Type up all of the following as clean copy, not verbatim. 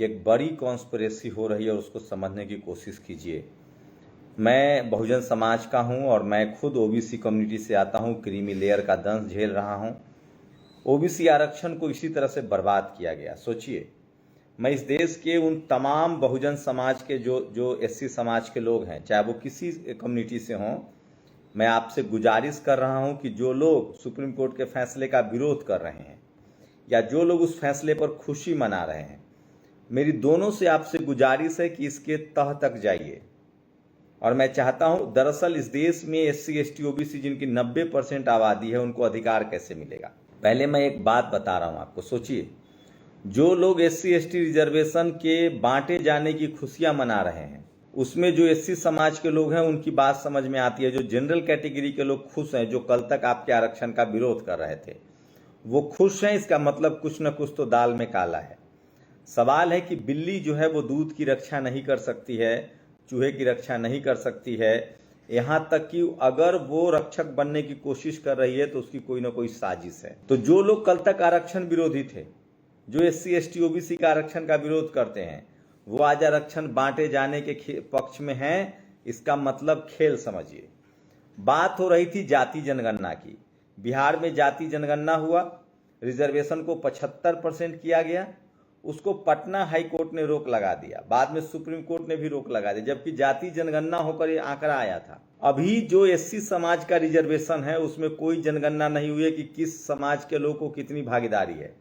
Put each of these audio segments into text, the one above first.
एक बड़ी कॉन्स्पिरेसी हो रही है और उसको समझने की कोशिश कीजिए। मैं बहुजन समाज का हूं और मैं खुद ओबीसी कम्युनिटी से आता हूं, क्रीमी लेयर का दंश झेल रहा हूं। ओबीसी आरक्षण को इसी तरह से बर्बाद किया गया। सोचिए, मैं इस देश के उन तमाम बहुजन समाज के जो एससी समाज के लोग हैं, चाहे वो किसी कम्युनिटी से हों, मैं आपसे गुजारिश कर रहा हूं कि जो लोग सुप्रीम कोर्ट के फैसले का विरोध कर रहे हैं या जो लोग उस फैसले पर खुशी मना रहे हैं, मेरी दोनों से आपसे गुजारिश है कि इसके तह तक जाइए। और मैं चाहता हूं, दरअसल इस देश में एससी एसटी ओबीसी जिनकी 90% आबादी है, उनको अधिकार कैसे मिलेगा। पहले मैं एक बात बता रहा हूं आपको। सोचिए, जो लोग एससी एसटी रिजर्वेशन के बांटे जाने की खुशियां मना रहे हैं, उसमें जो एससी समाज के लोग हैं उनकी बात समझ में आती है। जो जनरल कैटेगरी के लोग खुश हैं, जो कल तक आपके आरक्षण का विरोध कर रहे थे, वो खुश हैं। इसका मतलब कुछ न कुछ तो दाल में काला है। सवाल है कि बिल्ली जो है वो दूध की रक्षा नहीं कर सकती है, चूहे की रक्षा नहीं कर सकती है, यहां तक कि अगर वो रक्षक बनने की कोशिश कर रही है तो उसकी कोई ना कोई साजिश है। तो जो लोग कल तक आरक्षण विरोधी थे, जो एससी एसटी ओबीसी का आरक्षण का विरोध करते हैं, वो आज आरक्षण बांटे जाने के पक्ष में हैं। इसका मतलब खेल समझिए। बात हो रही थी जाति जनगणना की। बिहार में जाति जनगणना हुआ, रिजर्वेशन को 75% किया गया। उसको पटना हाई कोर्ट ने रोक लगा दिया, बाद में सुप्रीम कोर्ट ने भी रोक लगा दी, जबकि जाति जनगणना होकर ये आंकड़ा आया था। अभी जो एससी समाज का रिजर्वेशन है उसमें कोई जनगणना नहीं हुई है कि किस समाज के लोग को कितनी भागीदारी है।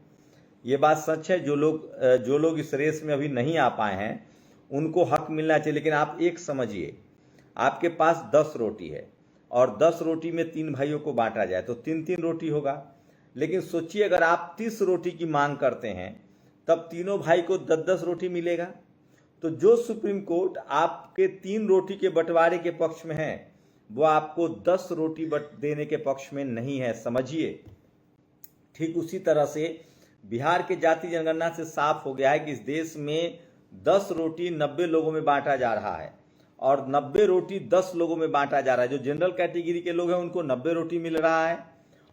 ये बात सच है। जो लोग इस रेस में अभी नहीं आ पाए हैं उनको हक मिलना चाहिए। लेकिन आप एक समझिए, आपके पास 10 रोटी है और 10 रोटी में 3 भाइयों को बांटा जाए तो 3-3 रोटी होगा। लेकिन सोचिए, अगर आप 30 रोटी की मांग करते हैं तब तीनों भाई को 10-10 रोटी मिलेगा। तो जो सुप्रीम कोर्ट आपके 3 रोटी के बंटवारे के पक्ष में है, वो आपको 10 रोटी देने के पक्ष में नहीं है। समझिए। ठीक उसी तरह से बिहार के जाति जनगणना से साफ हो गया है कि इस देश में 10 रोटी 90 लोगों में बांटा जा रहा है और 90 रोटी 10 लोगों में बांटा जा रहा है। जो जनरल कैटेगरी के लोग हैं उनको 90 रोटी मिल रहा है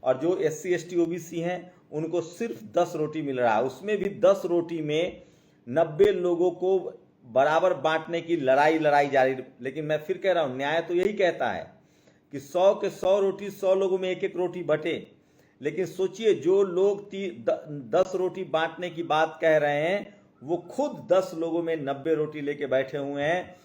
और जो एससी एसटी ओबीसी हैं उनको सिर्फ 10 रोटी मिल रहा है। उसमें भी 10 रोटी में 90 लोगों को बराबर बांटने की लड़ाई जारी। लेकिन मैं फिर कह रहा हूं, न्याय तो यही कहता है कि 100 के 100 रोटी 100 लोगों में 1-1 रोटी बटे। लेकिन सोचिए, जो लोग 10 रोटी बांटने की बात कह रहे हैं वो खुद 10 लोगों में 90 रोटी लेके बैठे हुए हैं।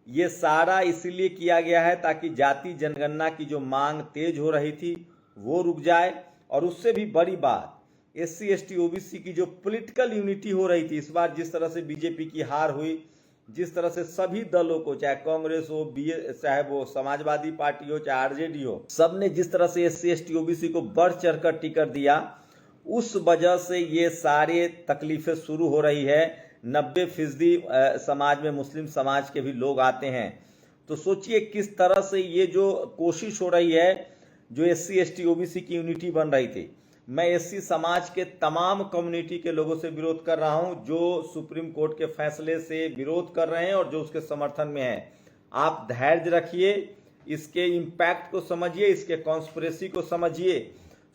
ये सारा इसीलिए किया गया है ताकि जाति जनगणना की जो मांग तेज हो रही थी वो रुक जाए। और उससे भी बड़ी बात, एससी एसटी ओबीसी की जो पॉलिटिकल यूनिटी हो रही थी, इस बार जिस तरह से बीजेपी की हार हुई, जिस तरह से सभी दलों को, चाहे कांग्रेस हो, चाहे वो समाजवादी पार्टी हो, चाहे आरजेडी हो, सबने जिस तरह से एससी एसटी ओबीसी को बढ़ चढ़कर टिकट दिया, उस वजह से ये सारे तकलीफें शुरू हो रही है। 90% समाज में मुस्लिम समाज के भी लोग आते हैं। तो सोचिए किस तरह से ये जो कोशिश हो रही है, जो एससी एसटी ओबीसी की यूनिटी बन रही थी। मैं एससी समाज के तमाम कम्युनिटी के लोगों से विरोध कर रहा हूं जो सुप्रीम कोर्ट के फैसले से विरोध कर रहे हैं और जो उसके समर्थन में हैं। आप धैर्य रखिए, इसके इम्पैक्ट को समझिए, इसके कॉन्स्पिरेसी को समझिए।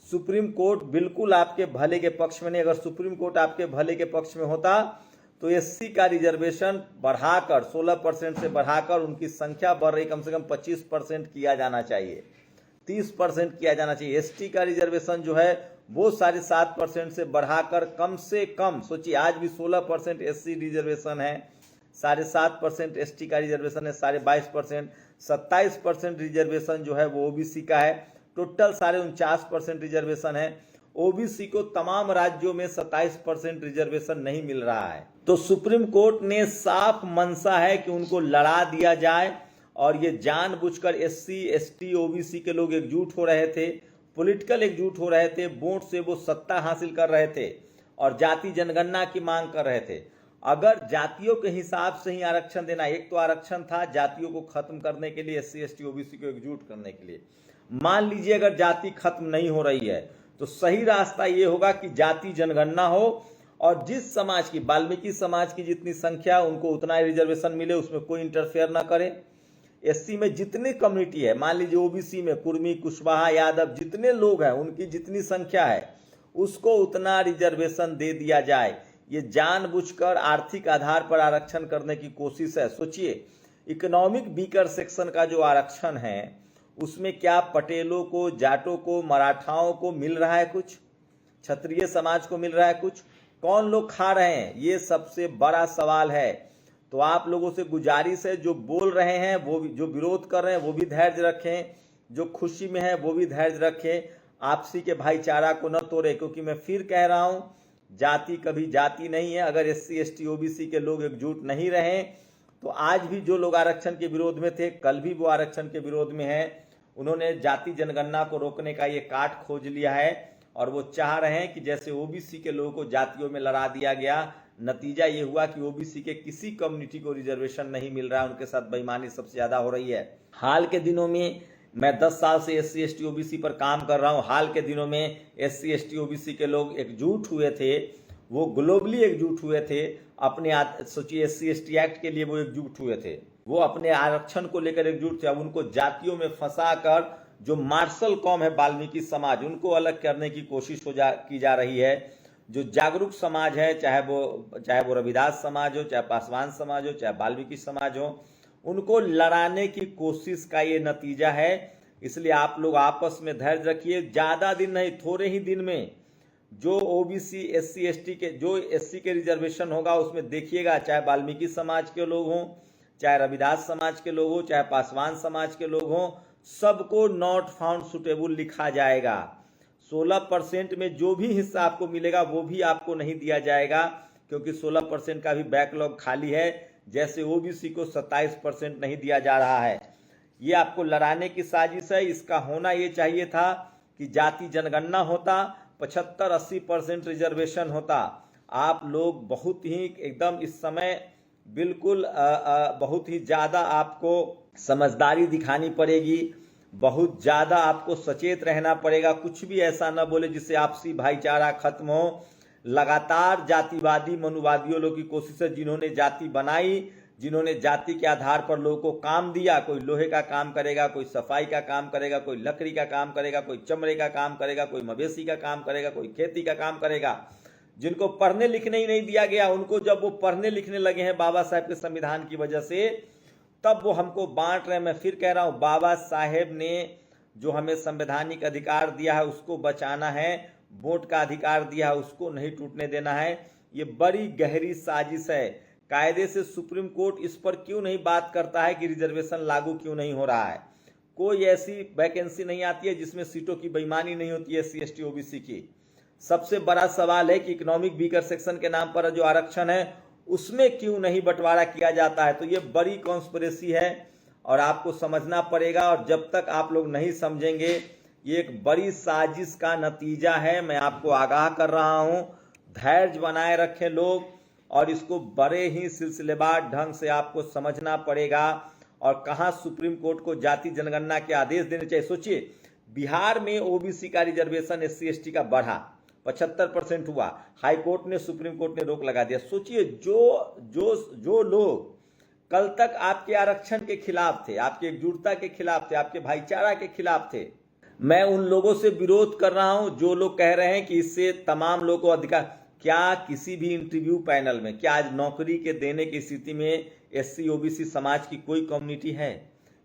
सुप्रीम कोर्ट बिल्कुल आपके भले के पक्ष में नहीं। अगर सुप्रीम कोर्ट आपके भले के पक्ष में होता तो एससी का रिजर्वेशन बढ़ाकर 16% से बढ़ाकर उनकी संख्या बढ़ रही, कम से कम 25% किया जाना चाहिए, 30% किया जाना चाहिए। एसटी का रिजर्वेशन जो है वो 7.5% से बढ़ाकर कम से कम, सोचिए आज भी 16% एससी रिजर्वेशन है, 7.5% एसटी का रिजर्वेशन है, 22.5%, 27% रिजर्वेशन जो है वो ओबीसी का है। टोटल 49% रिजर्वेशन है। ओबीसी को तमाम राज्यों में 27% रिजर्वेशन नहीं मिल रहा है। तो सुप्रीम कोर्ट ने साफ मंशा है कि उनको लड़ा दिया जाए। और ये जानबूझकर एससी एसटी ओबीसी के लोग एकजुट हो रहे थे, पॉलिटिकल एकजुट हो रहे थे, वोट से वो सत्ता हासिल कर रहे थे और जाति जनगणना की मांग कर रहे थे। अगर जातियों के हिसाब से ही आरक्षण देना, एक तो आरक्षण था जातियों को खत्म करने के लिए, एससी एसटी ओबीसी को एकजुट करने के लिए। मान लीजिए अगर जाति खत्म नहीं हो रही है तो सही रास्ता ये होगा कि जाति जनगणना हो और जिस समाज की, वाल्मीकि समाज की जितनी संख्या, उनको उतना ही रिजर्वेशन मिले, उसमें कोई इंटरफेयर ना करे। एससी में जितनी कम्युनिटी है, मान लीजिए ओबीसी में कुर्मी, कुशवाहा, यादव, जितने लोग हैं, उनकी जितनी संख्या है उसको उतना रिजर्वेशन दे दिया जाए। ये जानबूझकर आर्थिक आधार पर आरक्षण करने की कोशिश है। सोचिए, इकोनॉमिक वीकर सेक्शन का जो आरक्षण है उसमें क्या पटेलों को, जाटों को, मराठाओं को मिल रहा है कुछ? क्षत्रिय समाज को मिल रहा है कुछ? कौन लोग खा रहे हैं? ये सबसे बड़ा सवाल है। तो आप लोगों से गुजारिश है, जो बोल रहे हैं वो भी, जो विरोध कर रहे हैं वो भी धैर्य रखें, जो खुशी में है वो भी धैर्य रखें, आपसी के भाईचारा को न तोड़े। क्योंकि मैं फिर कह रहा हूं, जाति कभी जाति नहीं है। अगर SC ST OBC के लोग एकजुट नहीं रहे तो आज भी जो लोग आरक्षण के विरोध में थे, कल भी वो आरक्षण के विरोध में हैं। उन्होंने जाति जनगणना को रोकने का ये काट खोज लिया है और वो चाह रहे हैं कि जैसे OBC के लोगों को जातियों में लड़ा दिया गया, नतीजा ये हुआ कि OBC के किसी कम्युनिटी को रिजर्वेशन नहीं मिल रहा है। उनके साथ बेईमानी सबसे ज्यादा हो रही है। हाल के दिनों में मैं 10 साल से SC ST OBC पर काम कर रहा हूं। हाल के दिनों में SC ST OBC के लोग एकजुट हुए थे, वो ग्लोबली एकजुट हुए थे अपने, सोचिए SC ST एक्ट के लिए वो एकजुट हुए थे, वो अपने आरक्षण को लेकर एकजुट थे। अब उनको जातियों में फंसाकर जो मार्शल कौम है वाल्मीकि समाज, उनको अलग करने की कोशिश की जा रही है। जो जागरूक समाज है, चाहे वो रविदास समाज हो, चाहे पासवान समाज हो, चाहे वाल्मीकि समाज हो, उनको लड़ाने की कोशिश का ये नतीजा है। इसलिए आप लोग आपस में धैर्य रखिए। ज्यादा दिन नहीं, थोड़े ही दिन में जो OBC SC ST के, जो SC के रिजर्वेशन होगा उसमें देखिएगा, चाहे वाल्मीकि समाज के लोग हों, चाहे रविदास समाज के लोग हों, चाहे पासवान समाज के लोग हों, सबको नॉट फाउंड सुटेबल लिखा जाएगा। 16% में जो भी हिस्सा आपको मिलेगा वो भी आपको नहीं दिया जाएगा, क्योंकि 16% का भी बैकलॉग खाली है। जैसे OBC को 27% नहीं दिया जा रहा है। ये आपको लड़ाने की साजिश है। इसका होना ये चाहिए था कि जाति जनगणना होता, 75-80% रिजर्वेशन होता। आप लोग बहुत ही एकदम इस समय बिल्कुल बहुत ही ज्यादा आपको समझदारी दिखानी पड़ेगी, बहुत ज्यादा आपको सचेत रहना पड़ेगा। कुछ भी ऐसा न बोले जिससे आपसी भाईचारा खत्म हो। लगातार जातिवादी मनुवादियों लोगों की कोशिश है, जिन्होंने जाति बनाई, जिन्होंने जाति के आधार पर लोगों को काम दिया। कोई लोहे का काम करेगा, कोई सफाई का काम करेगा, कोई लकड़ी का काम करेगा, कोई चमड़े का काम करेगा, कोई मवेशी का काम करेगा, कोई खेती का काम करेगा। जिनको पढ़ने लिखने ही नहीं दिया गया, उनको जब वो पढ़ने लिखने लगे हैं बाबा साहेब के संविधान की वजह से, तब वो हमको बांट रहे हैं। मैं फिर कह रहा हूं, बाबा साहेब ने जो हमें संवैधानिक अधिकार दिया है उसको बचाना है, वोट का अधिकार दिया है उसको नहीं टूटने देना है। ये बड़ी गहरी साजिश है। कायदे से सुप्रीम कोर्ट इस पर क्यों नहीं बात करता है कि रिजर्वेशन लागू क्यों नहीं हो रहा है? कोई ऐसी वैकेंसी नहीं आती है जिसमें सीटों की बेईमानी नहीं होती है SC ST OBC की। सबसे बड़ा सवाल है कि इकोनॉमिक वीकर सेक्शन के नाम पर जो आरक्षण है उसमें क्यों नहीं बंटवारा किया जाता है। तो ये बड़ी कॉन्स्पिरेसी है और आपको समझना पड़ेगा। और जब तक आप लोग नहीं समझेंगे, ये एक बड़ी साजिश का नतीजा है। मैं आपको आगाह कर रहा हूं, धैर्य बनाए रखें लोग, और इसको बड़े ही सिलसिलेवार ढंग से आपको समझना पड़ेगा। और कहां सुप्रीम कोर्ट को जाति जनगणना के आदेश देने चाहिए। सोचिए, बिहार में OBC का रिजर्वेशन SC ST का बढ़ा, 75% हुआ, हाई कोर्ट ने, सुप्रीम कोर्ट ने रोक लगा दिया। सोचिए, जो लोग कल तक आपके आरक्षण के खिलाफ थे, आपकी एकजुटता के खिलाफ थे, आपके भाईचारा के खिलाफ थे, मैं उन लोगों से विरोध कर रहा हूं जो लोग कह रहे हैं कि इससे तमाम लोगों को अधिकार। क्या किसी भी इंटरव्यू पैनल में, क्या आज नौकरी के देने की स्थिति में SC OBC समाज की कोई कम्युनिटी है?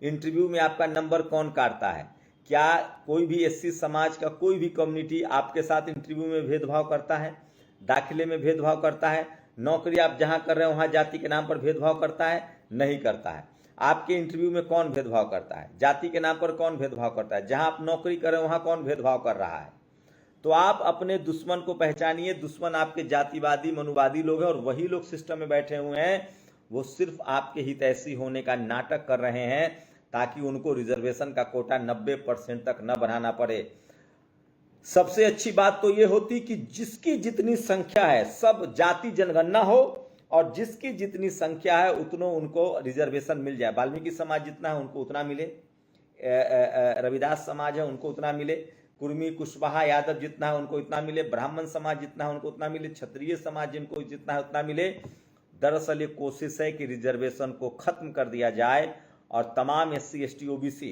इंटरव्यू में आपका नंबर कौन काटता है? क्या कोई भी SC समाज का कोई भी कम्युनिटी आपके साथ इंटरव्यू में भेदभाव करता है, दाखिले में भेदभाव करता है? नौकरी आप जहां कर रहे हो वहां जाति के नाम पर भेदभाव करता है? नहीं करता है। आपके इंटरव्यू में कौन भेदभाव करता है? जाति के नाम पर कौन भेदभाव करता है? जहां आप नौकरी कर रहे हो वहां कौन भेदभाव कर रहा है? तो आप अपने दुश्मन को पहचानिए। दुश्मन आपके जातिवादी मनुवादी लोग हैं और वही लोग सिस्टम में बैठे हुए हैं। वो सिर्फ आपके हितैषी होने का नाटक कर रहे हैं ताकि उनको रिजर्वेशन का कोटा 90% तक न बढ़ाना पड़े। सबसे अच्छी बात तो ये होती कि जिसकी जितनी संख्या है, सब जाति जनगणना हो और जिसकी जितनी संख्या है उतनों उनको रिजर्वेशन मिल जाए। वाल्मीकि समाज जितना है उनको उतना मिले, रविदास समाज है उनको उतना मिले, कुर्मी कुशवाहा यादव जितना है उनको इतना मिले, ब्राह्मण समाज जितना है उनको उतना मिले, क्षत्रिय समाज जिनको जितना है उतना मिले। दरअसल ये कोशिश है कि रिजर्वेशन को खत्म कर दिया जाए और तमाम SC ST OBC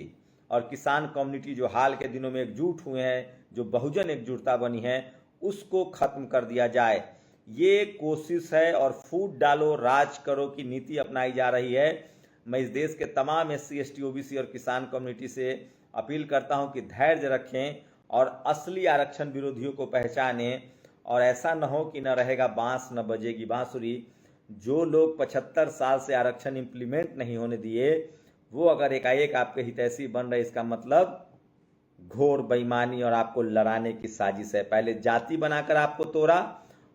और किसान कम्युनिटी जो हाल के दिनों में एकजुट हुए हैं, जो बहुजन एकजुटता बनी है, उसको खत्म कर दिया जाए। ये कोशिश है और फूट डालो राज करो की नीति अपनाई जा रही है। मैं इस देश के तमाम SC, ST, OBC और किसान कम्युनिटी से अपील करता हूं कि धैर्य रखें और असली आरक्षण विरोधियों को पहचानें, और ऐसा न हो कि न रहेगा बांस न बजेगी बांसुरी। जो लोग 75 साल से आरक्षण इंप्लीमेंट नहीं होने दिए, वो अगर एकाएक आपके हितैषी बन रहे, इसका मतलब घोर बेईमानी और आपको लड़ाने की साजिश है। पहले जाति बनाकर आपको तोड़ा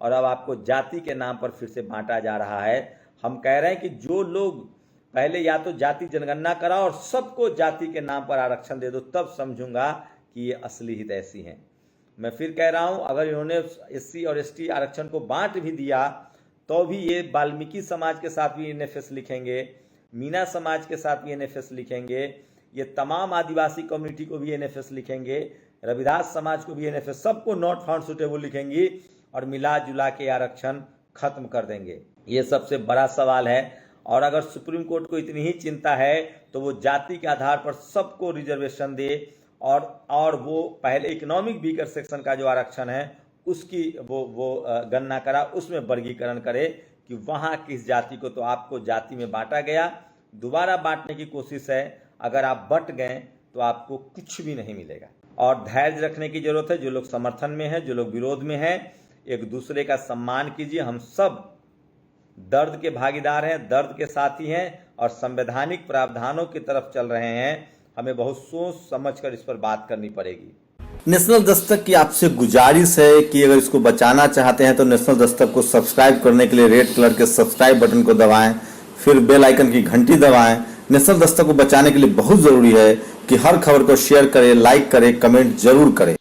और अब आपको जाति के नाम पर फिर से बांटा जा रहा है। हम कह रहे हैं कि जो लोग पहले या तो जाति जनगणना कराओ और सबको जाति के नाम पर आरक्षण दे दो, तब समझूंगा कि ये असली हितैषी हैं। मैं फिर कह रहा हूं, अगर इन्होंने SC और ST आरक्षण को बांट भी दिया तो भी ये वाल्मीकि समाज के साथ भी NFS लिखेंगे, मीना समाज के साथ भी NFS लिखेंगे, ये तमाम आदिवासी कम्युनिटी को भी NFS लिखेंगे, रविदास समाज को भी NFS, सबको नॉट फाउंड सुटेबल लिखेंगी और मिला जुला के आरक्षण खत्म कर देंगे। ये सबसे बड़ा सवाल है। और अगर सुप्रीम कोर्ट को इतनी ही चिंता है तो वो जाति के आधार पर सबको रिजर्वेशन दे और वो पहले इकोनॉमिक वीकर सेक्शन का जो आरक्षण है उसकी वो गणना करा, उसमें वर्गीकरण करे कि वहाँ किस जाति को, तो आपको जाति में बांटा गया, दोबारा बांटने की कोशिश है। अगर आप बट गए तो आपको कुछ भी नहीं मिलेगा। और धैर्य रखने की जरूरत है। जो लोग समर्थन में हैं, जो लोग विरोध में हैं, एक दूसरे का सम्मान कीजिए। हम सब दर्द के भागीदार हैं, दर्द के साथी हैं और संवैधानिक प्रावधानों की तरफ चल रहे हैं। हमें बहुत सोच समझकर इस पर बात करनी पड़ेगी। नेशनल दस्तक की आपसे गुजारिश है कि अगर इसको बचाना चाहते हैं तो नेशनल दस्तक को सब्सक्राइब करने के लिए रेड कलर के सब्सक्राइब बटन को दबाएं, फिर बेल आइकन की घंटी दबाएं। नेशनल दस्तक को बचाने के लिए बहुत जरूरी है कि हर खबर को शेयर करें, लाइक करें, कमेंट जरूर करें।